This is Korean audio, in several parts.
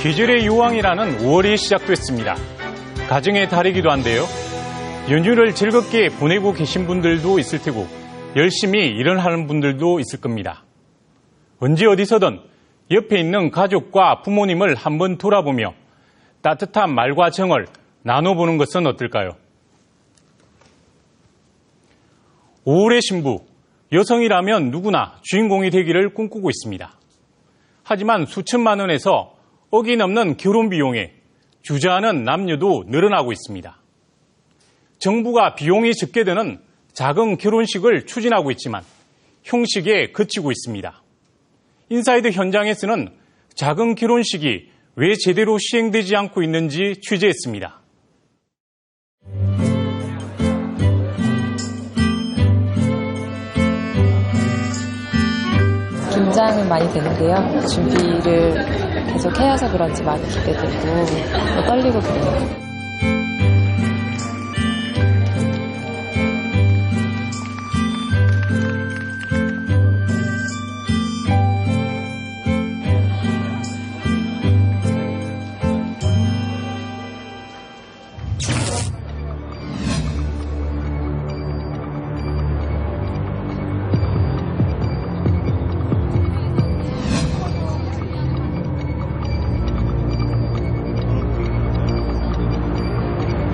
계절의 유황이라는 5월이 시작됐습니다. 가정의 달이기도 한데요. 연휴를 즐겁게 보내고 계신 분들도 있을 테고 열심히 일을 하는 분들도 있을 겁니다. 언제 어디서든 옆에 있는 가족과 부모님을 한번 돌아보며 따뜻한 말과 정을 나눠보는 것은 어떨까요? 5월의 신부, 여성이라면 누구나 주인공이 되기를 꿈꾸고 있습니다. 하지만 수천만 원에서 억이 넘는 결혼 비용에 주저하는 남녀도 늘어나고 있습니다. 정부가 비용이 적게 드는 작은 결혼식을 추진하고 있지만 형식에 그치고 있습니다. 인사이드 현장에서는 작은 결혼식이 왜 제대로 시행되지 않고 있는지 취재했습니다. 긴장은 많이 되는데요. 준비를 계속 해야서 그런지 많이 기대되고 떨리고 그래요.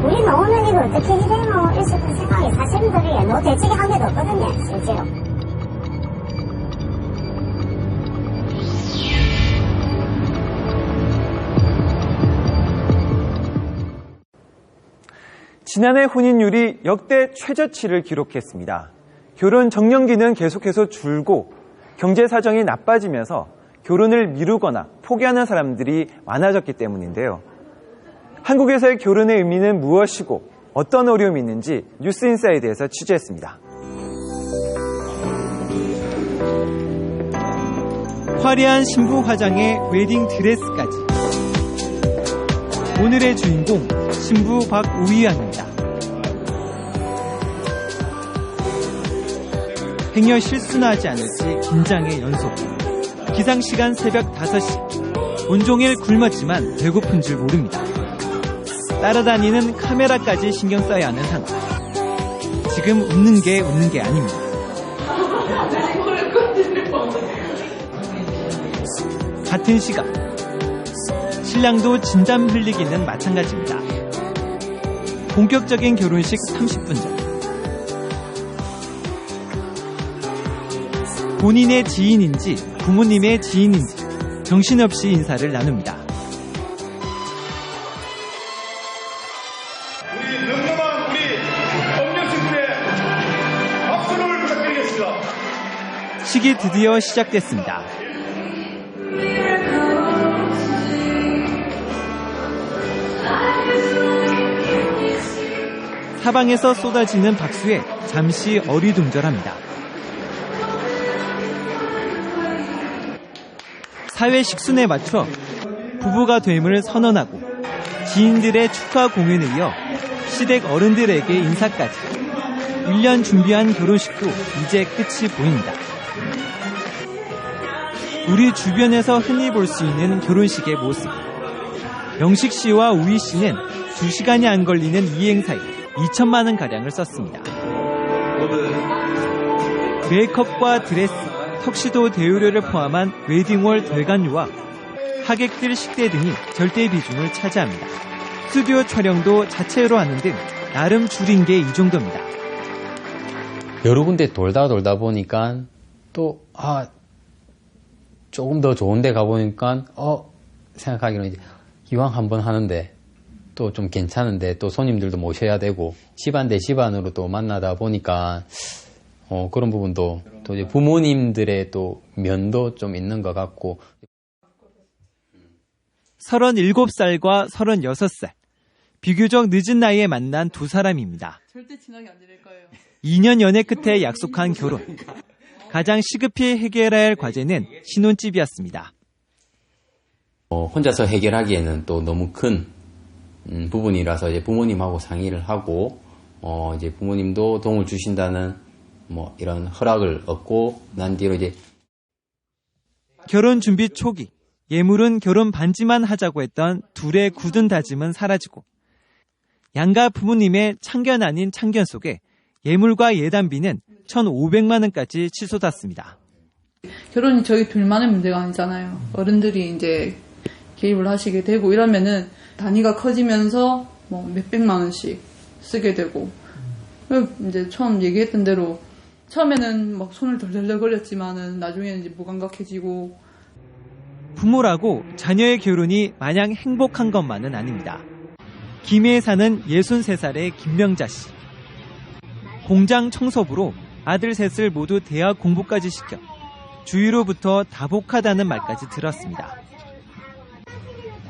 우리는 오늘 이거 어떻게 해야 있을 그 생각이 사실들이 뭐 대책이 한 개도 없거든요, 실제로. 지난해 혼인율이 역대 최저치를 기록했습니다. 결혼 정년기는 계속해서 줄고 경제 사정이 나빠지면서 결혼을 미루거나 포기하는 사람들이 많아졌기 때문인데요. 한국에서의 결혼의 의미는 무엇이고 어떤 어려움이 있는지 뉴스인사이드에서 취재했습니다. 화려한 신부 화장에 웨딩 드레스까지. 오늘의 주인공 신부 박우희양입니다. 행여 실수나 하지 않을지 긴장의 연속. 기상시간 새벽 5시. 온종일 굶었지만 배고픈 줄 모릅니다. 따라다니는 카메라까지 신경 써야 하는 상황. 지금 웃는 게 아닙니다. 같은 시각 신랑도 진땀 흘리기는 마찬가지입니다. 본격적인 결혼식 30분 전 본인의 지인인지 부모님의 지인인지 정신없이 인사를 나눕니다. 식이 드디어 시작됐습니다. 사방에서 쏟아지는 박수에 잠시 어리둥절합니다. 사회 식순에 맞춰 부부가 됨을 선언하고 지인들의 축하 공연에 이어 시댁 어른들에게 인사까지 1년 준비한 결혼식도 이제 끝이 보입니다. 우리 주변에서 흔히 볼 수 있는 결혼식의 모습. 영식 씨와 우희 씨는 2시간이 안 걸리는 이 행사에 2천만 원가량을 썼습니다. 메이크업과 드레스, 턱시도 대여료를 포함한 웨딩홀 대관료와 하객들 식대 등이 절대 비중을 차지합니다. 스튜디오 촬영도 자체로 하는 등 나름 줄인 게 이 정도입니다. 여러 군데 돌다 보니까 또 조금 더 좋은 데 가보니까 생각하기로는 이제 이왕 한번 하는데 또 좀 괜찮은데 또 손님들도 모셔야 되고 집안 대 집안으로 또 만나다 보니까 그런 부분도 또 이제 부모님들의 또 면도 좀 있는 것 같고. 37살과 36살. 비교적 늦은 나이에 만난 두 사람입니다. 절대 진하게 안 지낼 거예요. 2년 연애 끝에 약속한 결혼. 가장 시급히 해결해야 할 과제는 신혼집이었습니다. 혼자서 해결하기에는 또 너무 큰 부분이라서 이제 부모님하고 상의를 하고 이제 부모님도 도움을 주신다는 이런 허락을 얻고 난 뒤로 이제 결혼 준비 초기 예물은 결혼 반지만 하자고 했던 둘의 굳은 다짐은 사라지고 양가 부모님의 참견 아닌 참견 속에 예물과 예단비는 1,500만 원까지 치솟았습니다. 결혼이 저희 둘만의 문제가 아니잖아요. 어른들이 이제 개입을 하시게 되고 이러면은 단위가 커지면서 뭐 몇백만 원씩 쓰게 되고 이제 처음 얘기했던 대로 처음에는 막 손을 덜덜덜 걸렸지만은 나중에는 이제 무감각해지고. 부모라고 자녀의 결혼이 마냥 행복한 것만은 아닙니다. 김해에 사는 63살의 김명자 씨. 공장 청소부로 아들 셋을 모두 대학 공부까지 시켜 주위로부터 다복하다는 말까지 들었습니다.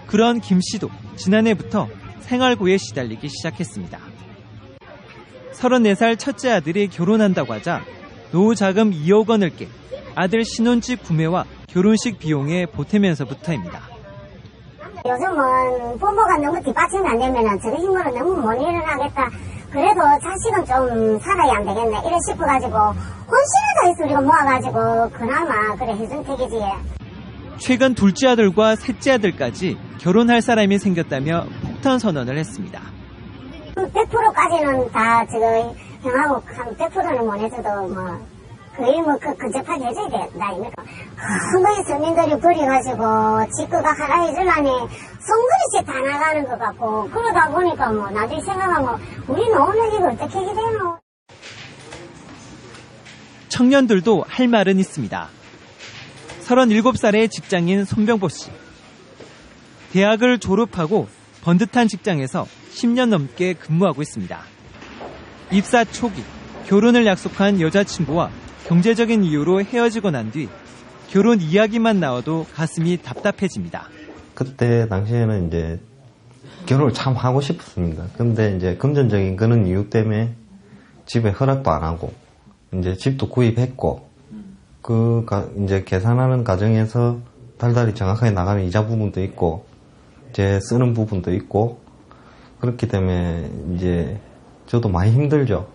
그런 김 씨도 지난해부터 생활고에 시달리기 시작했습니다. 34살 첫째 아들이 결혼한다고 하자 노후 자금 2억 원을 깨 아들 신혼집 구매와 결혼식 비용에 보태면서부터입니다. 요즘은 부모가 너무 뒷받침이 안 되면 저런 힘으로 너무 못 일어나겠다. 그래도 자식은 좀 살아야 안 되겠네. 이래 싶어가지고 혼신에도 해서 우리가 모아가지고 그나마 그래 해준 택이지. 최근 둘째 아들과 셋째 아들까지 결혼할 사람이 생겼다며 폭탄 선언을 했습니다. 100%까지는 다 저거 형하고 한 100%는 못 해줘도 뭐 거의 뭐 근접하게 해줘야 된다 아닙니까? 큰 거에 서민들이 버려가지고 집거가 하나 해주려니 손그릇이 다 나가는 것 같고 그러다 보니까 뭐 나중에 생각하면 우리 노는 이거 어떻게 해야 되노? 청년들도 할 말은 있습니다. 37살의 직장인 손병보 씨. 대학을 졸업하고 번듯한 직장에서 10년 넘게 근무하고 있습니다. 입사 초기 결혼을 약속한 여자친구와 경제적인 이유로 헤어지고 난 뒤 결혼 이야기만 나와도 가슴이 답답해집니다. 그때 당시에는 이제 결혼을 참 하고 싶었습니다. 근데 이제 금전적인 그런 이유 때문에 집에 허락도 안 하고 이제 집도 구입했고 이제 계산하는 과정에서 달달이 정확하게 나가는 이자 부분도 있고 이제 쓰는 부분도 있고 그렇기 때문에 이제 저도 많이 힘들죠.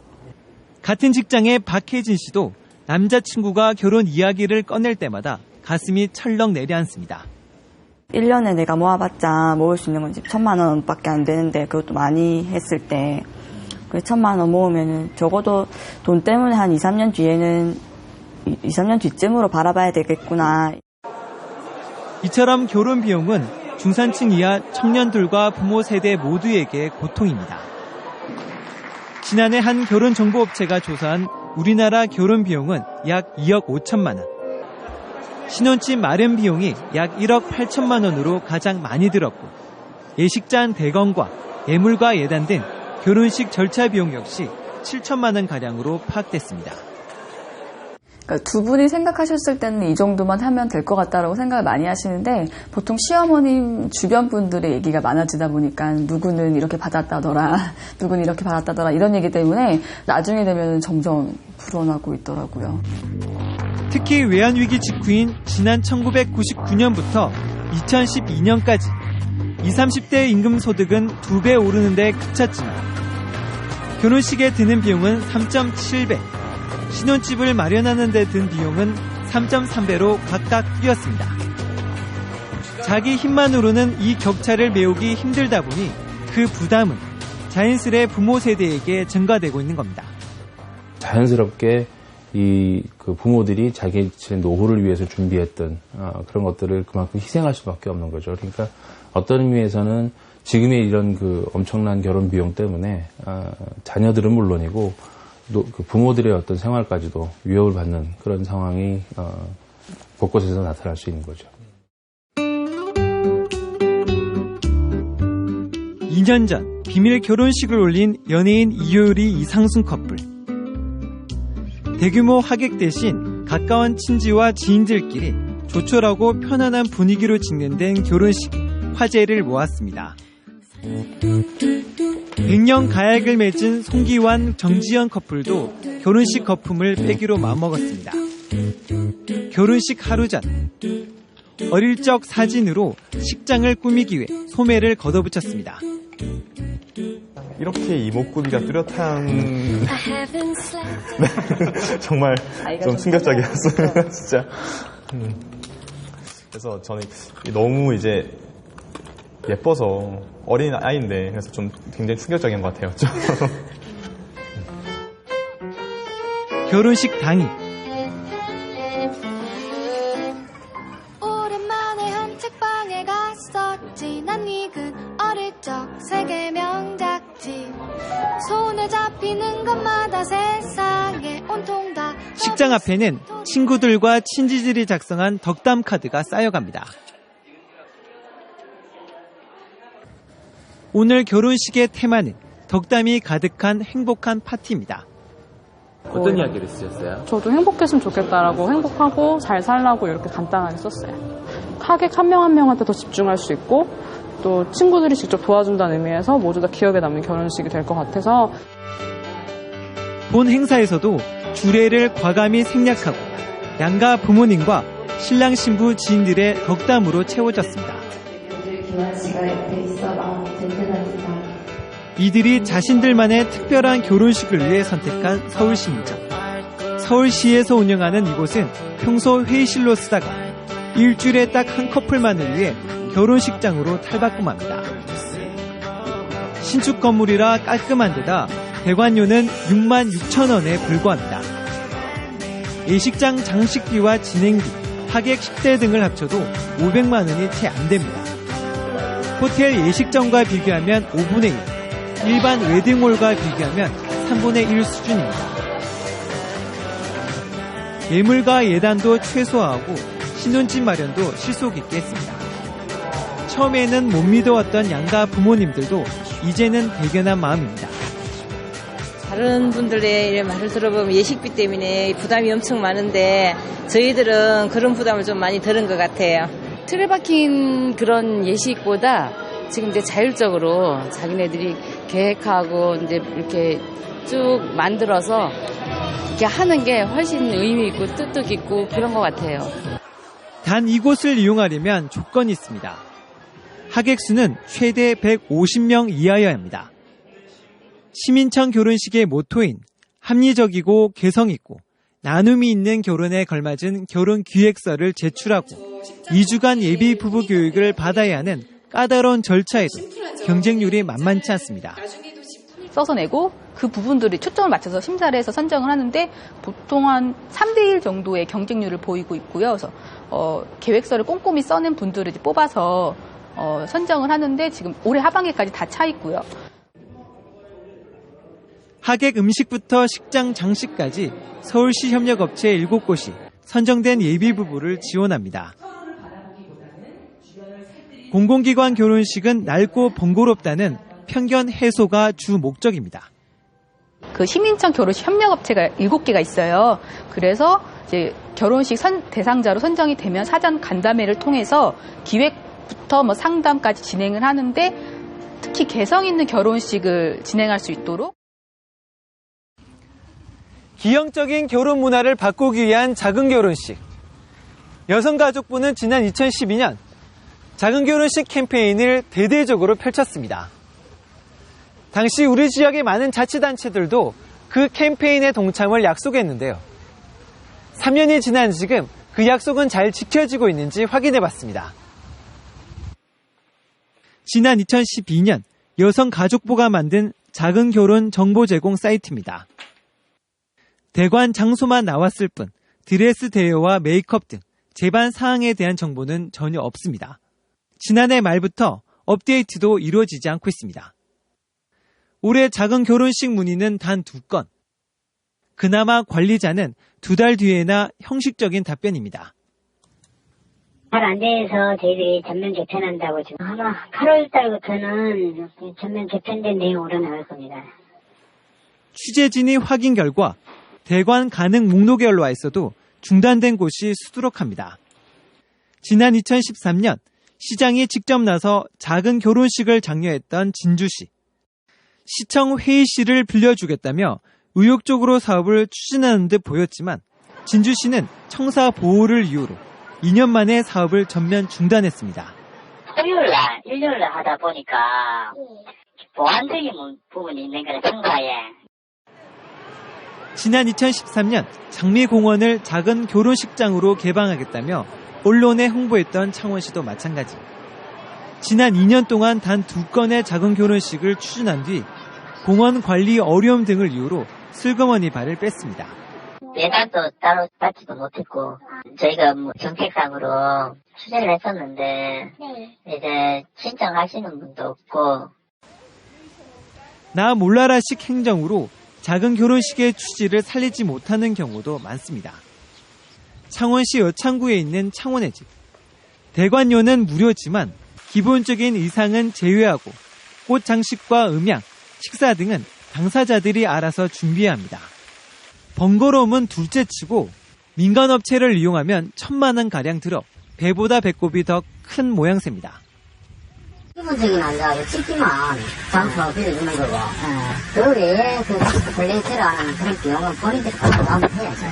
같은 직장의 박혜진 씨도 남자친구가 결혼 이야기를 꺼낼 때마다 가슴이 철렁 내려앉습니다. 1년에 내가 모아봤자 모을 수 있는 건 1,000만 원밖에 안 되는데 그것도 많이 했을 때 1,000만 원 모으면 적어도 돈 때문에 한 2, 3년 뒤에는 2, 3년 뒤쯤으로 바라봐야 되겠구나. 이처럼 결혼 비용은 중산층 이하 청년들과 부모 세대 모두에게 고통입니다. 지난해 한 결혼정보업체가 조사한 우리나라 결혼 비용은 약 2억 5천만 원. 신혼집 마련 비용이 약 1억 8천만 원으로 가장 많이 들었고 예식장 대건과 예물과 예단 등 결혼식 절차 비용 역시 7천만 원 가량으로 파악됐습니다. 그러니까 두 분이 생각하셨을 때는 이 정도만 하면 될 것 같다라고 생각을 많이 하시는데 보통 시어머님 주변 분들의 얘기가 많아지다 보니까 누구는 이렇게 받았다더라, 누구는 이렇게 받았다더라 이런 얘기 때문에 나중에 되면 점점 불어나고 있더라고요. 특히 외환위기 직후인 지난 1999년부터 2012년까지 20, 30대 임금 소득은 2배 오르는 데 그쳤지만 결혼식에 드는 비용은 3.7배, 신혼집을 마련하는 데 든 비용은 3.3배로 각각 뛰었습니다. 자기 힘만으로는 이 격차를 메우기 힘들다 보니 그 부담은 자연스레 부모 세대에게 증가되고 있는 겁니다. 자연스럽게 그 부모들이 자기의 노후를 위해서 준비했던 그런 것들을 그만큼 희생할 수밖에 없는 거죠. 그러니까 어떤 의미에서는 지금의 이런 그 엄청난 결혼 비용 때문에 자녀들은 물론이고 그 부모들의 어떤 생활까지도 위협을 받는 그런 상황이 곳곳에서 나타날 수 있는 거죠. 2년 전 비밀 결혼식을 올린 연예인 이효리 이상순 커플. 대규모 하객 대신 가까운 친지와 지인들끼리 조촐하고 편안한 분위기로 진행된 결혼식이 화제를 모았습니다. 100년 가약을 맺은 송기환, 정지현 커플도 결혼식 거품을 빼기로 마음먹었습니다. 결혼식 하루 전 어릴 적 사진으로 식장을 꾸미기 위해 소매를 걷어붙였습니다. 이렇게 이목구비가 뚜렷한 정말 좀 충격적이었어요. 진짜 그래서 저는 너무 이제 예뻐서 어린 아이인데 그래서 좀 굉장히 충격적인 것 같아요. 결혼식 당일 오랜만에 한 책방에 갔었지. 난 익은 어릴 적 세계 명작집. 손에 잡히는 것마다 세상에 온통 다. 식장 앞에는 친구들과 친지들이 작성한 덕담 카드가 쌓여갑니다. 오늘 결혼식의 테마는 덕담이 가득한 행복한 파티입니다. 어떤 이야기를 쓰셨어요? 저도 행복했으면 좋겠다라고, 행복하고 잘 살라고 이렇게 간단하게 썼어요. 하객 한 명 한 명한테 더 집중할 수 있고 또 친구들이 직접 도와준다는 의미에서 모두 다 기억에 남는 결혼식이 될 것 같아서. 본 행사에서도 주례를 과감히 생략하고 양가 부모님과 신랑 신부 지인들의 덕담으로 채워졌습니다. 이들이 자신들만의 특별한 결혼식을 위해 선택한 서울시민정. 서울시에서 운영하는 이곳은 평소 회의실로 쓰다가 일주일에 딱 한 커플만을 위해 결혼식장으로 탈바꿈합니다. 신축 건물이라 깔끔한 데다 대관료는 6만 6천 원에 불과합니다. 예식장 장식비와 진행비, 하객 식대 등을 합쳐도 500만 원이 채 안 됩니다. 호텔 예식장과 비교하면 5분의 1, 일반 웨딩홀과 비교하면 3분의 1 수준입니다. 예물과 예단도 최소화하고 신혼집 마련도 실속 있게 했습니다. 처음에는 못 믿어왔던 양가 부모님들도 이제는 대견한 마음입니다. 다른 분들의 말을 들어보면 예식비 때문에 부담이 엄청 많은데 저희들은 그런 부담을 좀 많이 들은 것 같아요. 틀에 박힌 그런 예식보다 지금 이제 자율적으로 자기네들이 계획하고 이제 이렇게 쭉 만들어서 이렇게 하는 게 훨씬 의미 있고 뜻도 있고 그런 것 같아요. 단 이곳을 이용하려면 조건이 있습니다. 하객 수는 최대 150명 이하여야 합니다. 시민청 결혼식의 모토인 합리적이고 개성있고 나눔이 있는 결혼에 걸맞은 결혼 기획서를 제출하고 2주간 예비 부부 교육을 받아야 하는 까다로운 절차에도 경쟁률이 만만치 않습니다. 써서 내고 그 부분들이 초점을 맞춰서 심사를 해서 선정을 하는데 보통 한 3대1 정도의 경쟁률을 보이고 있고요. 그래서 계획서를 꼼꼼히 써낸 분들을 이제 뽑아서 선정을 하는데 지금 올해 하반기까지 다 차 있고요. 하객 음식부터 식장 장식까지 서울시 협력업체 7곳이 선정된 예비부부를 지원합니다. 공공기관 결혼식은 넓고 번거롭다는 편견 해소가 주 목적입니다. 그 시민청 결혼식 협력업체가 7개가 있어요. 그래서 이제 결혼식 대상자로 선정이 되면 사전 간담회를 통해서 기획부터 뭐 상담까지 진행을 하는데 특히 개성 있는 결혼식을 진행할 수 있도록 기형적인 결혼 문화를 바꾸기 위한 작은 결혼식. 여성가족부는 지난 2012년 작은 결혼식 캠페인을 대대적으로 펼쳤습니다. 당시 우리 지역의 많은 자치단체들도 그 캠페인에 동참을 약속했는데요. 3년이 지난 지금 그 약속은 잘 지켜지고 있는지 확인해봤습니다. 지난 2012년 여성가족부가 만든 작은 결혼 정보 제공 사이트입니다. 대관 장소만 나왔을 뿐 드레스 대여와 메이크업 등 제반 사항에 대한 정보는 전혀 없습니다. 지난해 말부터 업데이트도 이루어지지 않고 있습니다. 올해 작은 결혼식 문의는 단 2건. 그나마 관리자는 2달 뒤에나 형식적인 답변입니다. 잘 안 돼서 저희들이 전면 개편한다고 지금 아마 8월 달부터는 전면 개편된 내용으로 나올 겁니다. 취재진이 확인 결과 대관 가능 목록에 올라와 있어도 중단된 곳이 수두룩합니다. 지난 2013년 시장이 직접 나서 작은 결혼식을 장려했던 진주시. 시청 회의실을 빌려주겠다며 의욕적으로 사업을 추진하는 듯 보였지만 진주시는 청사 보호를 이유로 2년 만에 사업을 전면 중단했습니다. 토요일날, 일요일날 하다 보니까 보안적인 부분이 있는 거라 청사에. 지난 2013년 장미공원을 작은 결혼식장으로 개방하겠다며 언론에 홍보했던 창원시도 마찬가지. 지난 2년 동안 단 2건의 작은 결혼식을 추진한 뒤 공원 관리 어려움 등을 이유로 슬그머니 발을 뺐습니다. 예산도 따로 받지도 못했고 저희가 뭐 정책상으로 추진을 했었는데 이제 신청하시는 분도 없고 나 몰라라식 행정으로 작은 결혼식의 취지를 살리지 못하는 경우도 많습니다. 창원시 여창구에 있는 창원의 집. 대관료는 무료지만 기본적인 의상은 제외하고 꽃 장식과 음향, 식사 등은 당사자들이 알아서 준비해야 합니다. 번거로움은 둘째치고 민간업체를 이용하면 1,000만 원가량 들어 배보다 배꼽이 더 큰 모양새입니다. 기본적인 안자고 찍기만 장소 빌려주는 거고 그 외에 그 플레이트라는 그런 비용은 본인들이 가져가면 해야죠.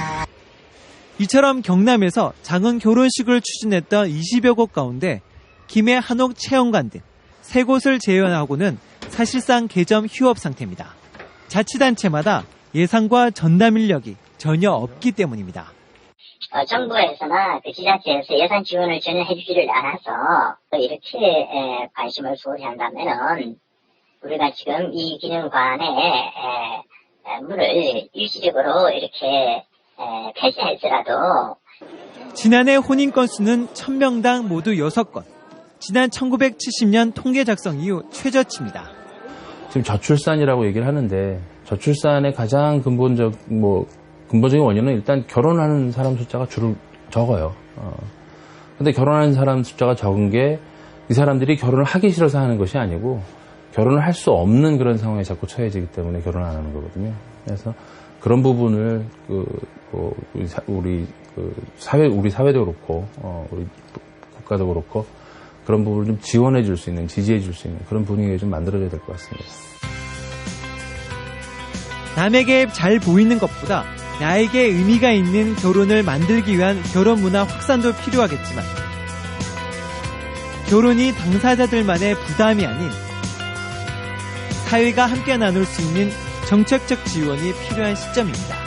이처럼 경남에서 작은 결혼식을 추진했던 20여 곳 가운데 김해, 한옥, 채영관 등 3곳을 제외하고는 사실상 개점 휴업 상태입니다. 자치단체마다 예산과 전담 인력이 전혀 없기 때문입니다. 정부에서나 그 지자체에서 예산 지원을 전혀 해주지를 않아서 이렇게 관심을 소홀히 한다면은 우리가 지금 이 기념관의 문을 일시적으로 이렇게 폐쇄할지라도 지난해 혼인 건수는 1000명당 모두 6건. 지난 1970년 통계 작성 이후 최저치입니다. 지금 저출산이라고 얘기를 하는데 저출산의 가장 근본적인 원인은 일단 결혼하는 사람 숫자가 적어요. 근데 결혼하는 사람 숫자가 적은 게 이 사람들이 결혼을 하기 싫어서 하는 것이 아니고 결혼을 할 수 없는 그런 상황에 자꾸 처해지기 때문에 결혼 안 하는 거거든요. 그래서 그런 부분을 우리 사회도 그렇고 우리 국가도 그렇고 그런 부분을 좀 지원해 줄 수 있는, 지지해 줄 수 있는 그런 분위기가 좀 만들어져야 될 것 같습니다. 남에게 잘 보이는 것보다 나에게 의미가 있는 결혼을 만들기 위한 결혼 문화 확산도 필요하겠지만 결혼이 당사자들만의 부담이 아닌 사회가 함께 나눌 수 있는 정책적 지원이 필요한 시점입니다.